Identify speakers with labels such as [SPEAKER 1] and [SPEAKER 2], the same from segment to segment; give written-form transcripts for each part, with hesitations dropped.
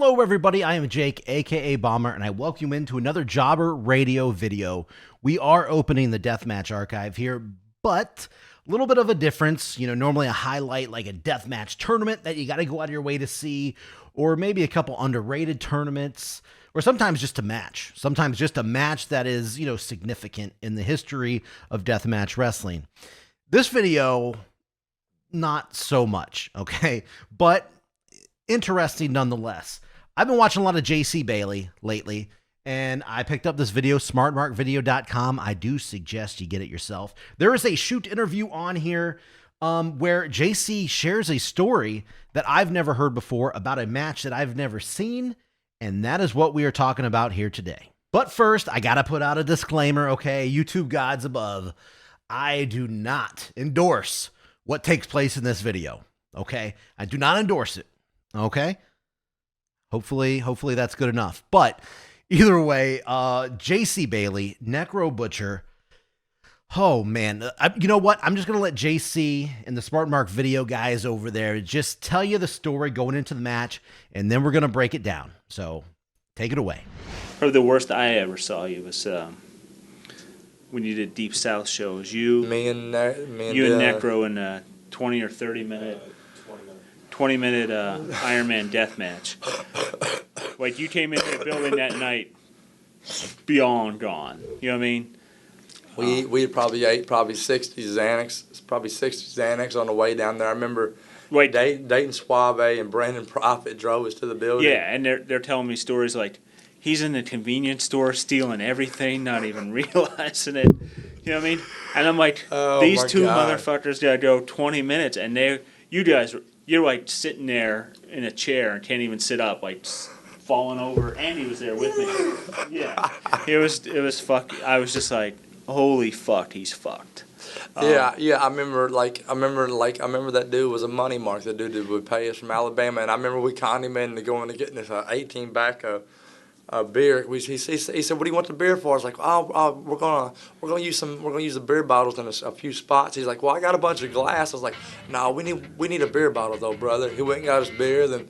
[SPEAKER 1] Hello everybody, I am Jake, aka Bomber, and I welcome you into another Jobber Radio video. We are opening the Deathmatch archive here, but a little bit of a difference. You know, normally a highlight like a Deathmatch tournament that you got to go out of your way to see, or maybe a couple underrated tournaments, or sometimes just a match. Sometimes just a match that is, you know, significant in the history of Deathmatch wrestling. This video, not so much, okay? But interesting nonetheless. I've been watching a lot of JC Bailey lately, and I picked up this video, smartmarkvideo.com. I do suggest you get it yourself. There is a shoot interview on here where JC shares a story that I've never heard before about a match that I've never seen, and that is what we are talking about here today. But first, I gotta put out a disclaimer, okay? YouTube gods above, I do not endorse what takes place in this video, okay? I do not endorse it. Okay. Hopefully that's good enough. But either way, JC Bailey, Necro Butcher. Oh man. You know what? I'm just going to let JC and the Smart Mark video guys over there just tell you the story going into the match, and then we're going to break it down. So take it away.
[SPEAKER 2] Probably the worst I ever saw you was when you did Deep South shows. You and Necro in a 20 or 30 minute 20-minute Iron Man Deathmatch. Like, you came into the building that night beyond gone. You know what I mean?
[SPEAKER 3] We had probably ate 60 Xanax. Probably 60 Xanax on the way down there. I remember Dayton Suave and Brandon Profit drove us to the building.
[SPEAKER 2] Yeah, and they're telling me stories like he's in the convenience store stealing everything, not even realizing it. You know what I mean? And I'm like, these two motherfuckers gotta go 20 minutes, and you're like sitting there in a chair and can't even sit up, like falling over. Andy was there with me. Yeah, it was fuck. I was just like, holy fuck, he's fucked.
[SPEAKER 3] Yeah. I remember that dude was a money mark. That dude would pay us from Alabama, and I remember we conned him into going to getting this 18 back beer. He said, "What do you want the beer for?" I was like, we're gonna use the beer bottles in a few spots." He's like, "Well, I got a bunch of glass." I was like, "No, we need a beer bottle though, brother." He went and got his beer. Then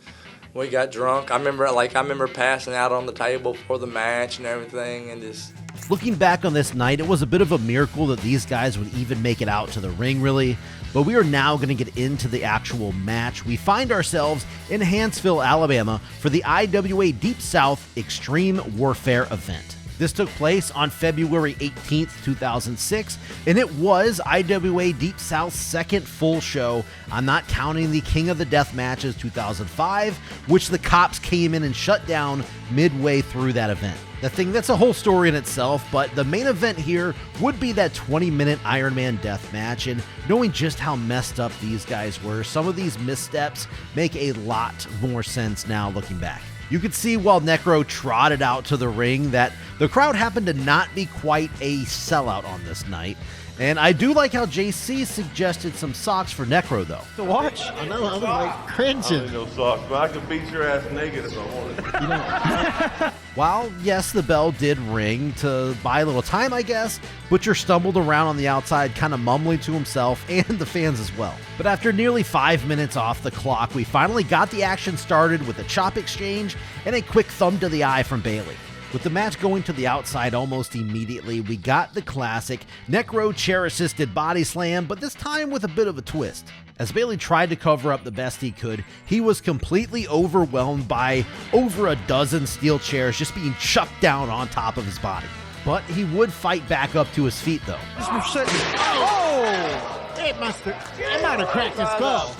[SPEAKER 3] we got drunk. I remember passing out on the table for the match and everything, and just.
[SPEAKER 1] Looking back on this night, it was a bit of a miracle that these guys would even make it out to the ring, really. But we are now going to get into the actual match. We find ourselves in Huntsville, Alabama for the IWA Deep South Extreme Warfare event. This took place on February 18th, 2006, and it was IWA Deep South's second full show. I'm not counting the King of the Death matches 2005, which the cops came in and shut down midway through that event. That's a whole story in itself, but the main event here would be that 20-minute Iron Man death match, and knowing just how messed up these guys were, some of these missteps make a lot more sense now looking back. You could see while Necro trotted out to the ring that the crowd happened to not be quite a sellout on this night. And I do like how JC suggested some socks for Necro, though.
[SPEAKER 4] To watch? I know, I was like cringing.
[SPEAKER 5] I don't need no socks, but I could beat your ass naked if I wanted.
[SPEAKER 1] While, yes, the bell did ring to buy a little time, I guess, Butcher stumbled around on the outside, kind of mumbling to himself and the fans as well. But after nearly 5 minutes off the clock, we finally got the action started with a chop exchange and a quick thumb to the eye from Bailey. With the match going to the outside almost immediately, we got the classic Necro chair-assisted body slam, but this time with a bit of a twist. As Bailey tried to cover up the best he could, he was completely overwhelmed by over a dozen steel chairs just being chucked down on top of his body. But he would fight back up to his feet, though.
[SPEAKER 4] Oh! It might have cracked his skull.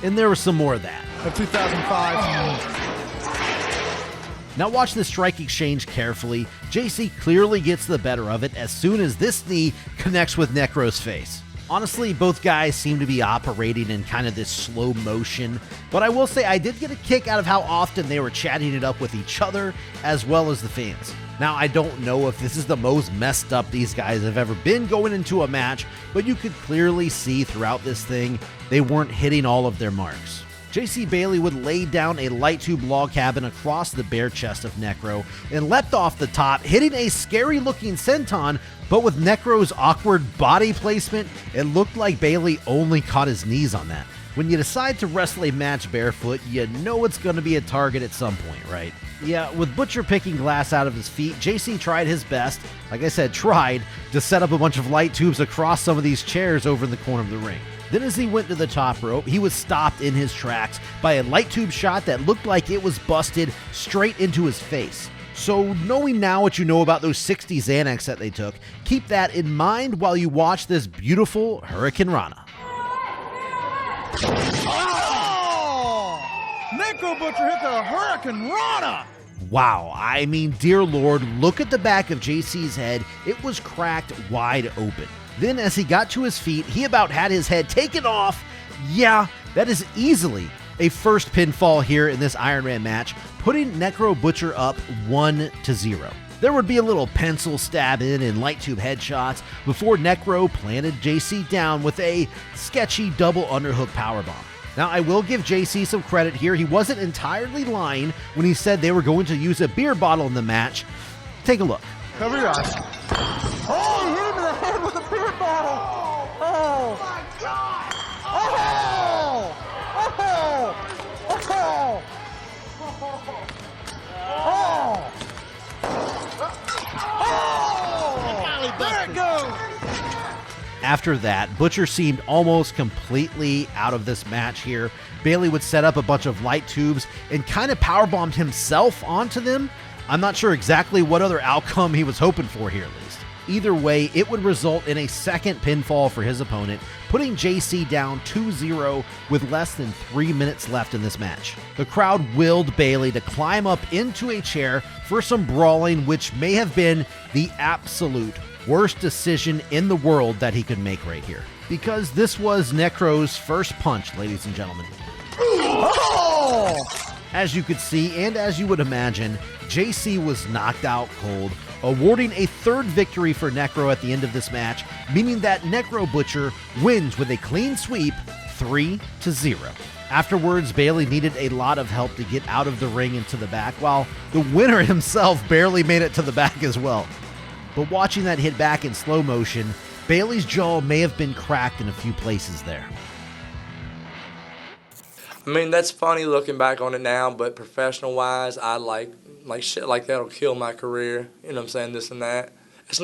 [SPEAKER 1] And there was some more of that.
[SPEAKER 4] Of 2005.
[SPEAKER 1] Now watch the strike exchange carefully. JC clearly gets the better of it as soon as this knee connects with Necro's face. Honestly, both guys seem to be operating in kind of this slow motion, but I will say I did get a kick out of how often they were chatting it up with each other as well as the fans. Now, I don't know if this is the most messed up these guys have ever been going into a match, but you could clearly see throughout this thing they weren't hitting all of their marks. JC Bailey would lay down a light tube log cabin across the bare chest of Necro and leapt off the top, hitting a scary looking senton, but with Necro's awkward body placement, it looked like Bailey only caught his knees on that. When you decide to wrestle a match barefoot, you know it's going to be a target at some point, right? Yeah, with Butcher picking glass out of his feet, JC tried his best, like I said, tried, to set up a bunch of light tubes across some of these chairs over in the corner of the ring. Then as he went to the top rope, he was stopped in his tracks by a light tube shot that looked like it was busted straight into his face. So knowing now what you know about those 60 Xanax that they took, keep that in mind while you watch this beautiful Hurricane Rana.
[SPEAKER 6] Oh! Necro Butcher hit the Hurricane Rana!
[SPEAKER 1] Wow, I mean, dear Lord, look at the back of JC's head. It was cracked wide open. Then as he got to his feet, he about had his head taken off. Yeah, that is easily a first pinfall here in this Iron Man match, putting Necro Butcher up 1-0. There would be a little pencil stab in and light tube headshots before Necro planted JC down with a sketchy double underhook powerbomb. Now, I will give JC some credit here. He wasn't entirely lying when he said they were going to use a beer bottle in the match. Take a look.
[SPEAKER 6] Cover your eyes. Oh, he hit him in the head with a beer bottle! Oh! My God! Oh! Oh! Oh! Oh! There it goes!
[SPEAKER 1] After that, Butcher seemed almost completely out of this match here. Bailey would set up a bunch of light tubes and kind of powerbombed himself onto them. I'm not sure exactly what other outcome he was hoping for here, at least. Either way, it would result in a second pinfall for his opponent, putting JC down 2-0 with less than 3 minutes left in this match. The crowd willed Bailey to climb up into a chair for some brawling, which may have been the absolute worst decision in the world that he could make right here. Because this was Necro's first punch, ladies and gentlemen.
[SPEAKER 6] Oh!
[SPEAKER 1] As you could see, and as you would imagine, JC was knocked out cold, awarding a third victory for Necro at the end of this match, meaning that Necro Butcher wins with a clean sweep, 3-0. Afterwards, Bailey needed a lot of help to get out of the ring and to the back, while the winner himself barely made it to the back as well. But watching that hit back in slow motion, Bailey's jaw may have been cracked in a few places there.
[SPEAKER 3] I mean, that's funny looking back on it now, but professional-wise, I like shit like that'll kill my career. You know what I'm saying? This and that. It's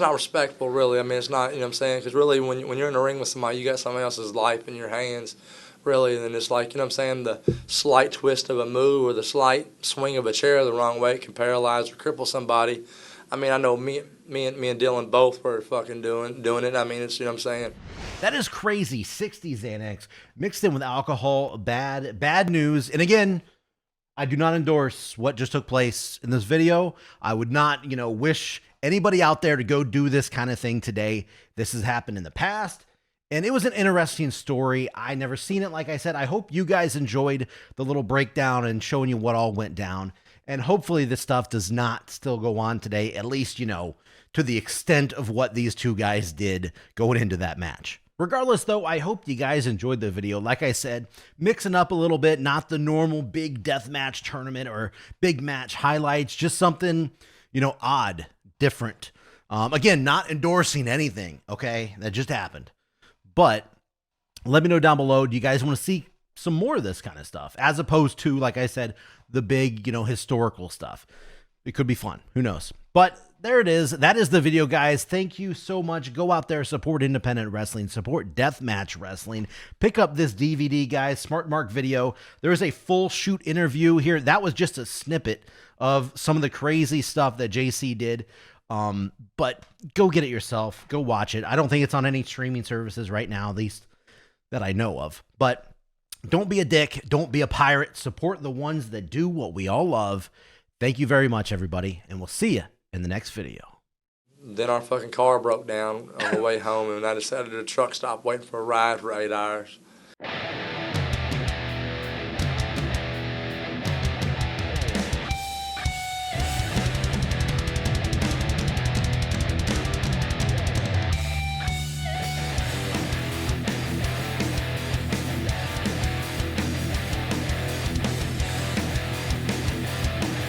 [SPEAKER 3] not respectful, really. I mean, it's not. You know what I'm saying? Because really, when you're in the ring with somebody, you got somebody else's life in your hands, really. And then it's like, you know what I'm saying? The slight twist of a move or the slight swing of a chair the wrong way can paralyze or cripple somebody. I mean, I know me and Dylan both were fucking doing it. I mean, it's, you know what I'm saying?
[SPEAKER 1] That is crazy. 60 Xanax mixed in with alcohol, bad news. And again, I do not endorse what just took place in this video. I would not, wish anybody out there to go do this kind of thing today. This has happened in the past, and it was an interesting story. I never seen it. Like I said, I hope you guys enjoyed the little breakdown and showing you what all went down. And hopefully this stuff does not still go on today, at least, to the extent of what these two guys did going into that match. Regardless, though, I hope you guys enjoyed the video. Like I said, mixing up a little bit, not the normal big deathmatch tournament or big match highlights, just something, odd, different. Again, not endorsing anything, okay? That just happened. But let me know down below, do you guys want to see some more of this kind of stuff, as opposed to, like I said, the big, historical stuff? It could be fun. Who knows? But there it is. That is the video, guys. Thank you so much. Go out there, support independent wrestling, support deathmatch wrestling. Pick up this DVD, guys. Smart Mark video. There is a full shoot interview here. That was just a snippet of some of the crazy stuff that JC did. But go get it yourself. Go watch it. I don't think it's on any streaming services right now, at least that I know of. But don't be a dick. Don't be a pirate. Support the ones that do what we all love. Thank you very much, everybody, and we'll see you in the next video.
[SPEAKER 3] Then our fucking car broke down on the way home, and I decided to truck stop waiting for a ride for 8 hours.